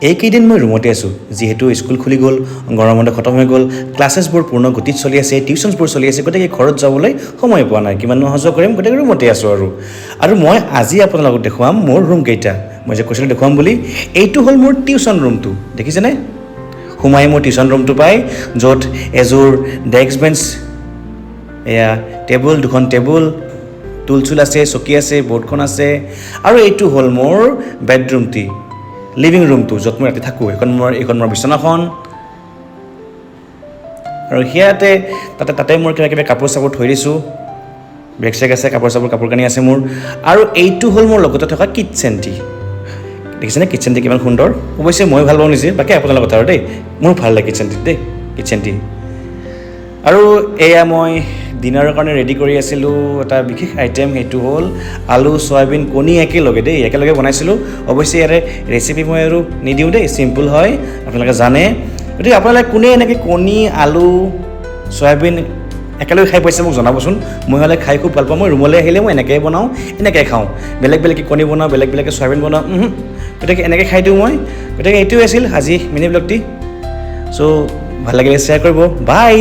এইকেইদিন মই ৰুমতে আছোঁ যিহেতু স্কুল খুলি গ'ল গৰম বন্ধ খতম হৈ গ'ল ক্লাছেছবোৰ পূৰ্ণ গতিত চলি আছে টিউশ্যনছবোৰ চলি আছে গতিকে ঘৰত যাবলৈ সময় পোৱা নাই কিমান অহা যোৱা কৰিম গতিকে ৰুমতে আছোঁ আৰু মই আজি আপোনালোকক দেখুৱাম মোৰ ৰুমকেইটা মই যে কৈছিলোঁ দেখুৱাম বুলি এইটো হ'ল মোৰ টিউশ্যন ৰুমটো দেখিছেনে সোমাই মোৰ টিউশ্যন ৰুমটো পাই য'ত এযোৰ ডেস্ক বেঞ্চ এয়া টেবুল দুখন টেবুল টুল আছে চকী আছে বৰ্ডখন আছে আৰু এইটো হ'ল মোৰ বেডৰুমটি লিভিং ৰুমটো য'ত মই ৰাতি থাকোঁ এইখন মোৰ বিচনাখন আৰু সিয়াতে তাতে মোৰ কিবা কাপোৰ চাপোৰ থৈ দিছোঁ বেগ চেগ আছে কাপোৰ কানি আছে মোৰ আৰু এইটো হ'ল মোৰ লগতে থকা কিটচেনটি দেখিছেনে কিটচেনটি কিমান সুন্দৰ অৱশ্যে মই ভাল পাওঁ নিজে বাকী আপোনালোকৰ কথা আৰু দেই মোৰ ভাল লাগে কিটচেনটি আৰু এয়া মই ডিনাৰৰ কাৰণে ৰেডি কৰি আছিলোঁ এটা বিশেষ আইটেম সেইটো হ'ল আলু চয়াবিন কণী একেলগে বনাইছিলোঁ অৱশ্যে ইয়াৰে ৰেচিপি মই আৰু নিদিওঁ দেই চিম্পুল হয় আপোনালোকে জানে গতিকে আপোনালোকে কোনে এনেকৈ কণী আলু চয়াবিন একেলগে খাই পাইছে মোক জনাবচোন মই হ'লে খাই খুব ভাল পাওঁ মই ৰুমলৈ আহিলে মই এনেকৈ বনাওঁ এনেকৈ খাওঁ বেলেগকৈ কণী বনাওঁ বেলেগকৈ চয়াবিন বনাওঁ গতিকে এনেকৈ খাই দিওঁ মই গতিকে এইটোৱে আছিল আজি মিনি ব্লগটি চ' ভাল লাগিলে শ্বেয়াৰ কৰিব বাই